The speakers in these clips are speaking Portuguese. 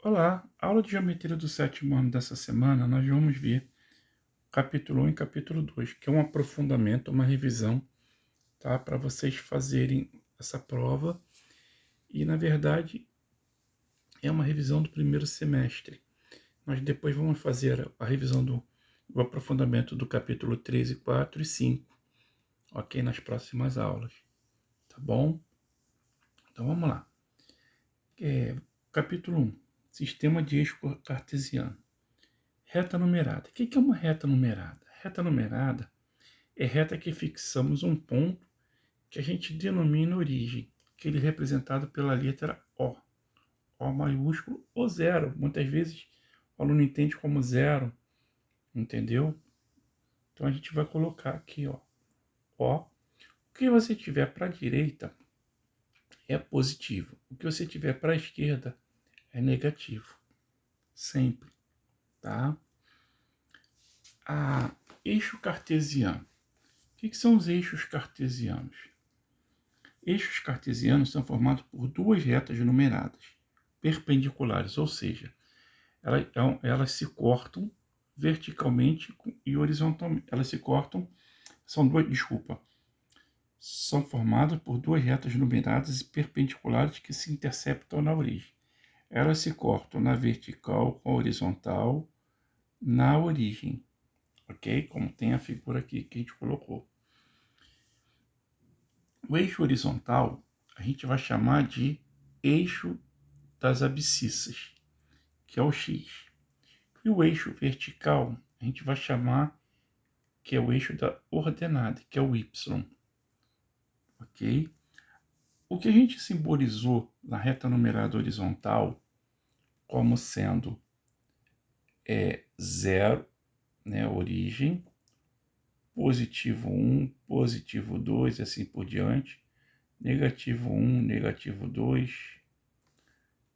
Olá, aula de geometria do sétimo ano dessa semana, nós vamos ver capítulo 1 e capítulo 2, que é um aprofundamento, uma revisão, tá? Para vocês fazerem essa prova. E, na verdade, é uma revisão do primeiro semestre. Nós depois vamos fazer a revisão do aprofundamento do capítulo 3 e 4 e 5, ok? Nas próximas aulas, tá bom? Então, vamos lá. Capítulo 1, sistema de eixo cartesiano. Reta numerada. O que é uma reta numerada? Reta numerada é reta que fixamos um ponto que a gente denomina origem, que ele é representado pela letra O. O maiúsculo ou zero. Muitas vezes o aluno entende como zero, entendeu? Então a gente vai colocar aqui, ó, O. O que você tiver para a direita é positivo. O que você tiver para a esquerda é negativo. Sempre, tá? Eixo cartesiano. O que são os eixos cartesianos? Eixos cartesianos são formados por duas retas numeradas, perpendiculares, ou seja, elas se cortam verticalmente e horizontalmente. Elas se cortam, são formadas por duas retas numeradas e perpendiculares que se interceptam na origem. Elas se cortam na vertical com a horizontal na origem, ok? Como tem a figura aqui que a gente colocou. O eixo horizontal a gente vai chamar de eixo das abscissas, que é o X. E o eixo vertical a gente vai chamar que é o eixo da ordenada, que é o Y. Ok? O que a gente simbolizou na reta numerada horizontal como sendo zero, né, origem, positivo 1, positivo 2 e assim por diante, negativo 1, negativo 2,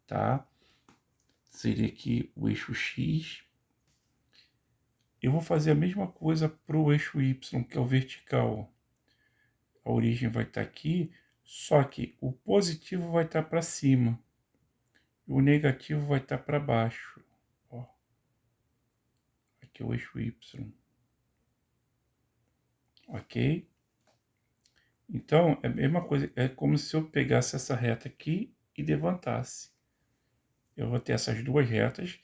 tá? Seria aqui o eixo X. Eu vou fazer a mesma coisa para o eixo Y, que é o vertical. A origem vai estar aqui, só que o positivo vai estar para cima e o negativo vai estar para baixo. Ó, aqui é o eixo Y. Ok? Então, é a mesma coisa, é como se eu pegasse essa reta aqui e levantasse. Eu vou ter essas duas retas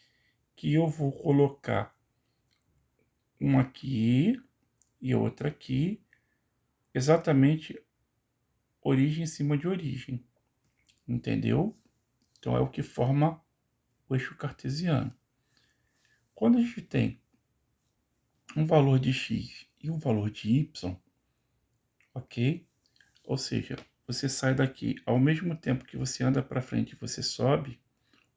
que eu vou colocar uma aqui e outra aqui, exatamente origem em cima de origem. Entendeu? Então, é o que forma o eixo cartesiano. Quando a gente tem um valor de x e um valor de y, ok? Ou seja, você sai daqui ao mesmo tempo que você anda para frente e você sobe,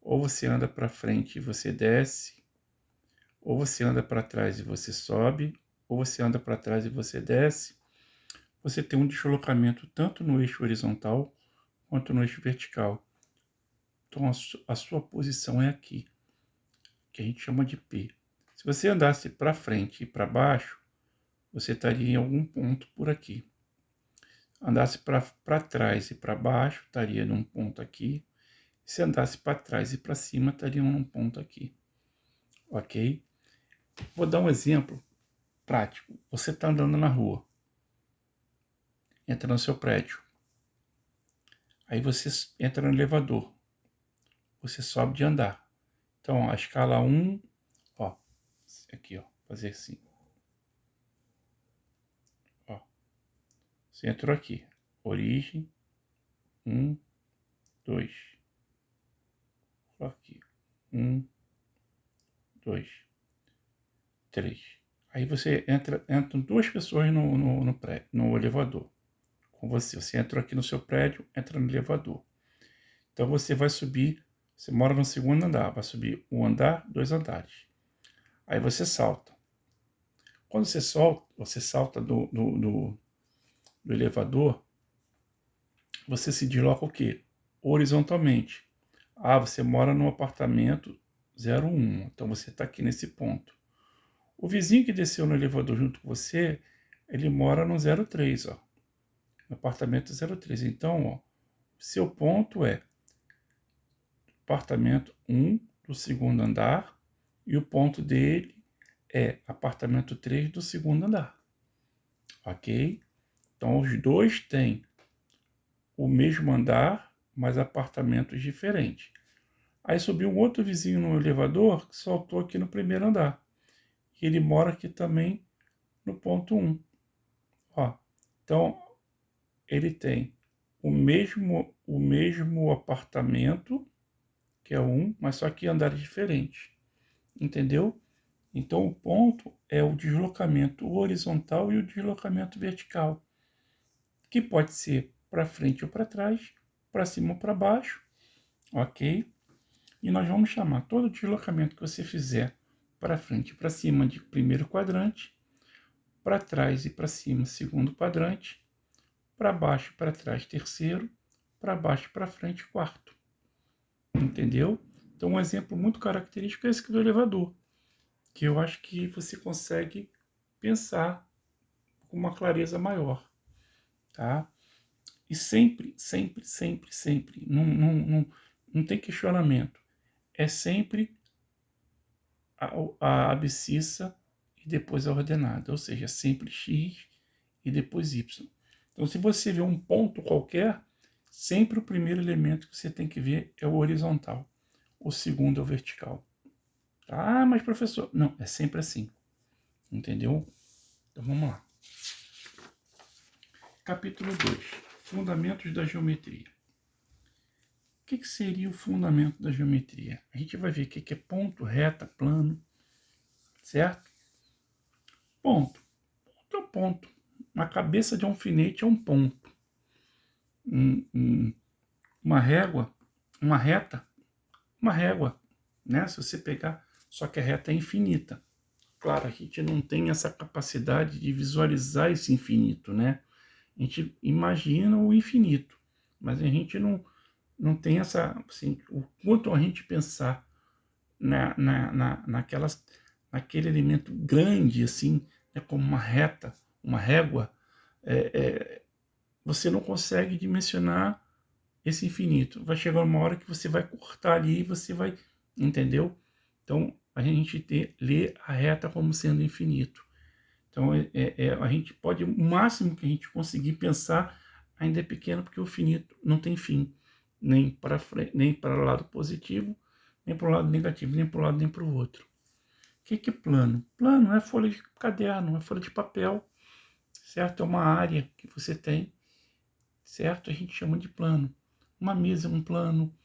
ou você anda para frente e você desce, ou você anda para trás e você sobe, ou você anda para trás e você desce, você tem um deslocamento tanto no eixo horizontal quanto no eixo vertical. Então a sua posição é aqui, que a gente chama de P. Se você andasse para frente e para baixo, você estaria em algum ponto por aqui. Andasse para trás e para baixo, estaria num ponto aqui. Se andasse para trás e para cima, estaria num ponto aqui. Ok? Vou dar um exemplo prático. Você está andando na rua. Entra no seu prédio. Aí você entra no elevador. Você sobe de andar. Então, a escala 1, ó, aqui, ó, fazer assim. Ó, você entrou aqui. Origem, 1, 2. Aqui, 1, 2, 3. Aí você entram duas pessoas no prédio, no elevador. Com você. Você entra aqui no seu prédio, entra no elevador. Então você vai subir, você mora no segundo andar, vai subir um andar, 2 andares. Aí você salta. Quando você salta do elevador, você se desloca o quê? Horizontalmente. Ah, você mora no apartamento 01, então você está aqui nesse ponto. O vizinho que desceu no elevador junto com você, ele mora no 03, ó. No apartamento 03. Então, ó, seu ponto é apartamento 1, do segundo andar e o ponto dele é apartamento 3 do segundo andar. Ok? Então, os dois têm o mesmo andar, mas apartamentos diferentes. Aí subiu um outro vizinho no elevador que saltou aqui no primeiro andar. E ele mora aqui também no ponto 1. Ó, então, ele tem o mesmo apartamento, que é o 1, mas só que andares diferentes. Entendeu? Então, o ponto é o deslocamento horizontal e o deslocamento vertical, que pode ser para frente ou para trás, para cima ou para baixo, ok? E nós vamos chamar todo deslocamento que você fizer para frente e para cima de primeiro quadrante, para trás e para cima segundo quadrante, para baixo e para trás terceiro, para baixo e para frente quarto. Entendeu? Então, um exemplo muito característico é esse do elevador, que eu acho que você consegue pensar com uma clareza maior, tá? E sempre, sempre, sempre, sempre, não tem questionamento. É sempre a abscissa e depois a ordenada, ou seja, sempre x e depois y. Então, se você vê um ponto qualquer, sempre o primeiro elemento que você tem que ver é o horizontal, o segundo é o vertical. Ah, mas professor, não, é sempre assim, entendeu? Então vamos lá. Capítulo 2. Fundamentos da geometria. O que seria o fundamento da geometria? A gente vai ver o que é ponto, reta, plano, certo? Ponto. Ponto é um ponto. Uma cabeça de alfinete é um ponto. Uma régua, uma reta, uma régua, né? Se você pegar, só que a reta é infinita. Claro, a gente não tem essa capacidade de visualizar esse infinito, né? A gente imagina o infinito, mas a gente não tem essa, assim, o quanto a gente pensar naquele elemento grande, assim, né, como uma reta, uma régua, você não consegue dimensionar esse infinito. Vai chegar uma hora que você vai cortar ali e você vai, entendeu? Então, a gente lê a reta como sendo infinito. Então, a gente pode, o máximo que a gente conseguir pensar ainda é pequeno, porque o infinito não tem fim, nem para frente, nem para o lado positivo, nem para o lado negativo, nem para o lado nem para o outro. O que é plano? Plano é folha de caderno, é folha de papel, certo? É uma área que você tem, certo? A gente chama de plano. Uma mesa é um plano,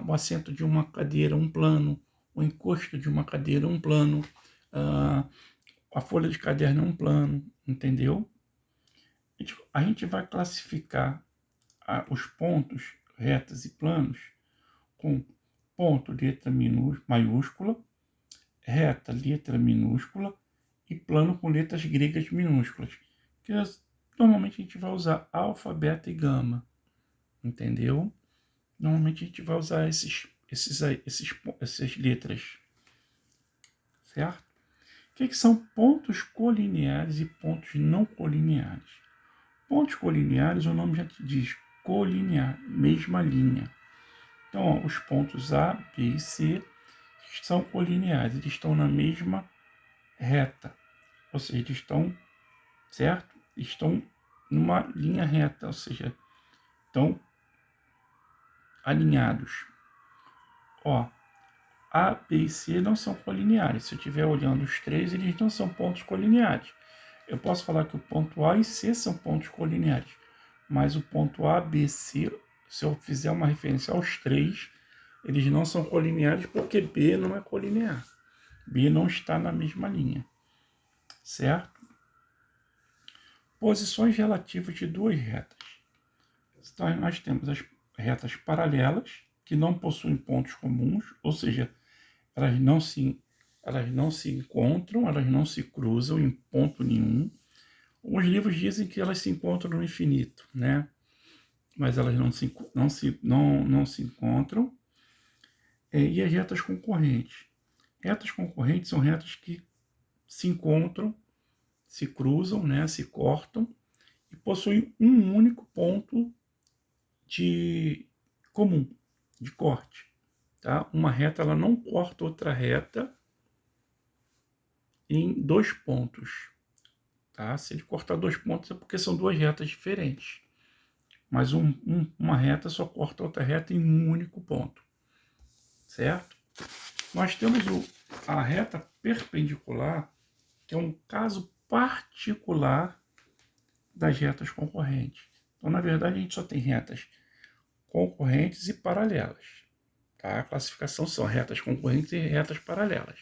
o assento de uma cadeira é um plano, o encosto de uma cadeira é um plano, a folha de caderno é um plano, entendeu? A gente vai classificar os pontos, retas e planos com ponto, letra maiúscula, reta, letra minúscula e plano com letras gregas minúsculas. Que normalmente a gente vai usar alfa, beta e gama, entendeu? Normalmente a gente vai usar essas letras, certo? O que são pontos colineares e pontos não colineares? Pontos colineares, o nome já te diz, colinear, mesma linha. Então, ó, os pontos A, B e C são colineares, eles estão na mesma reta, ou seja, eles estão, certo? Estão numa linha reta, ou seja, estão alinhados. Ó, A, B e C não são colineares. Se eu estiver olhando os três, eles não são pontos colineares. Eu posso falar que o ponto A e C são pontos colineares, mas o ponto A, B, C, se eu fizer uma referência aos três, eles não são colineares porque B não é colinear. B não está na mesma linha, certo? Posições relativas de duas retas. Então, nós temos as retas paralelas, que não possuem pontos comuns, ou seja, elas não se encontram, elas não se cruzam em ponto nenhum. Os livros dizem que elas se encontram no infinito, né? Mas elas não se encontram. E as retas concorrentes. Retas concorrentes são retas que se encontram, se cruzam, né? Se cortam e possuem um único ponto de comum, de corte, tá? Uma reta ela não corta outra reta em 2 pontos, tá? Se ele cortar 2 pontos é porque são 2 retas diferentes. Mas uma reta só corta outra reta em um único ponto, certo? Nós temos a reta perpendicular, que é um caso particular das retas concorrentes. Então, na verdade, a gente só tem retas concorrentes e paralelas. Tá? A classificação são retas concorrentes e retas paralelas.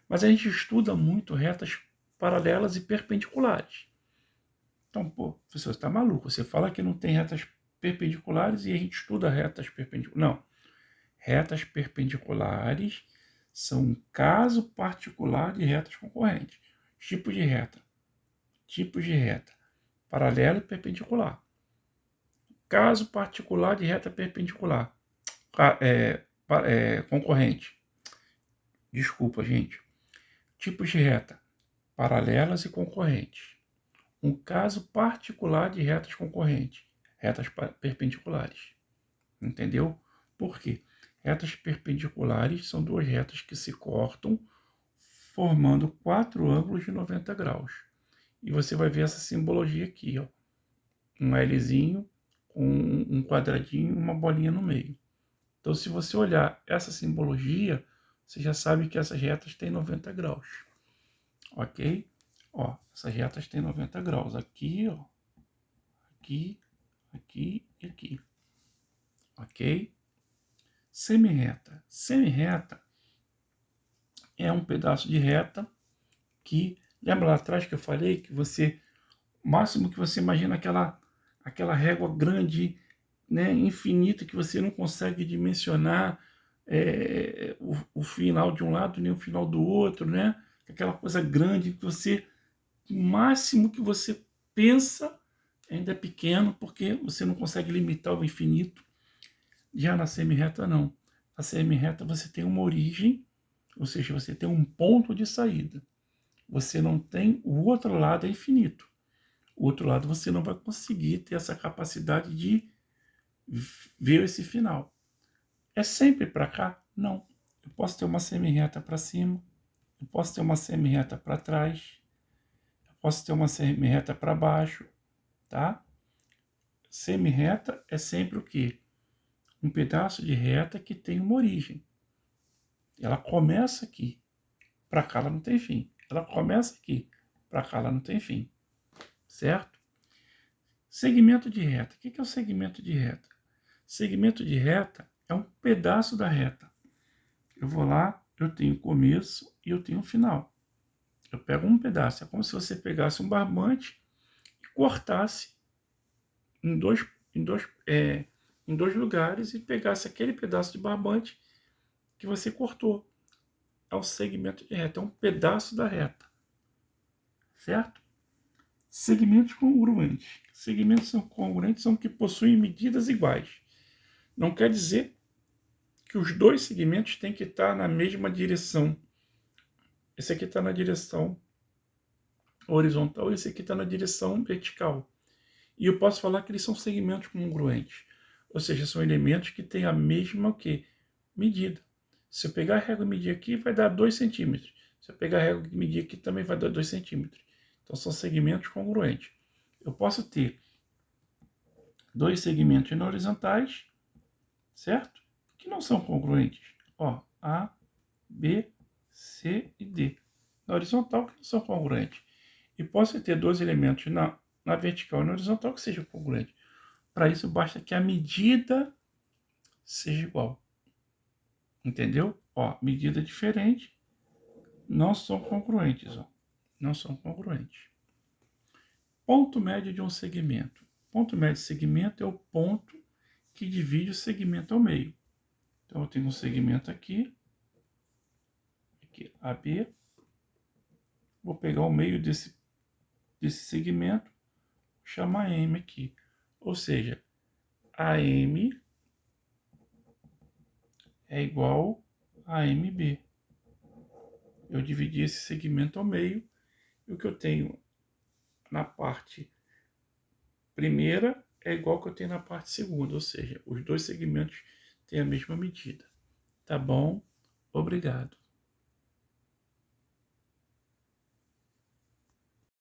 Mas a gente estuda muito retas paralelas e perpendiculares. Então, pô, professor, você está maluco. Você fala que não tem retas perpendiculares e a gente estuda retas perpendiculares. Não. Retas perpendiculares são um caso particular de retas concorrentes. Tipos de reta. Tipos de reta. Paralela e perpendicular. Caso particular de reta perpendicular. Concorrente. Desculpa, gente. Tipos de reta. Paralelas e concorrentes. Um caso particular de retas concorrentes. Retas perpendiculares. Entendeu? Por quê? Retas perpendiculares são 2 retas que se cortam, formando 4 ângulos de 90 graus. E você vai ver essa simbologia aqui, ó. Um Lzinho com um quadradinho e uma bolinha no meio. Então, se você olhar essa simbologia, você já sabe que essas retas têm 90 graus. Ok? Ó, essas retas têm 90 graus. Aqui, ó. Aqui, aqui e aqui. Ok? Semirreta. Semirreta é um pedaço de reta que, lembra lá atrás que eu falei que você, o máximo que você imagina aquela régua grande, né, infinita, que você não consegue dimensionar o final de um lado nem o final do outro, né? Aquela coisa grande que você, o máximo que você pensa ainda é pequeno, porque você não consegue limitar o infinito. Já na semirreta, não. Na semirreta você tem uma origem, ou seja, você tem um ponto de saída. Você não tem, o outro lado é infinito. O outro lado você não vai conseguir ter essa capacidade de ver esse final. É sempre para cá? Não. Eu posso ter uma semirreta para cima, eu posso ter uma semirreta para trás, eu posso ter uma semirreta para baixo, tá? Semirreta é sempre o quê? Um pedaço de reta que tem uma origem. Ela começa aqui, para cá ela não tem fim. Ela começa aqui, para cá ela não tem fim, certo? Segmento de reta. O que é o segmento de reta? Segmento de reta é um pedaço da reta. Eu vou lá, eu tenho começo e eu tenho final. Eu pego um pedaço. É como se você pegasse um barbante e cortasse em dois lugares e pegasse aquele pedaço de barbante que você cortou. É o segmento de reta, é um pedaço da reta. Certo? Segmentos congruentes. Segmentos congruentes são que possuem medidas iguais. Não quer dizer que os dois segmentos têm que estar na mesma direção. Esse aqui está na direção horizontal e esse aqui está na direção vertical. E eu posso falar que eles são segmentos congruentes. Ou seja, são elementos que têm a mesma o quê? Medida. Se eu pegar a régua e medir aqui, vai dar 2 centímetros. Se eu pegar a régua e medir aqui, também vai dar 2 centímetros. Então, são segmentos congruentes. Eu posso ter 2 segmentos horizontais, certo? Que não são congruentes. Ó, A, B, C e D. Na horizontal, que não são congruentes. E posso ter 2 elementos na vertical e na horizontal que sejam congruentes. Para isso, basta que a medida seja igual. Entendeu? Ó, medida diferente, não são congruentes. Ó. Não são congruentes. Ponto médio de um segmento. Ponto médio de segmento é o ponto que divide o segmento ao meio. Então, eu tenho um segmento aqui AB. Vou pegar o meio desse segmento, chamar M aqui. Ou seja, AM é igual a MB. Eu dividi esse segmento ao meio, e o que eu tenho na parte primeira é igual ao que eu tenho na parte segunda, ou seja, os dois segmentos têm a mesma medida, Tá bom? Obrigado.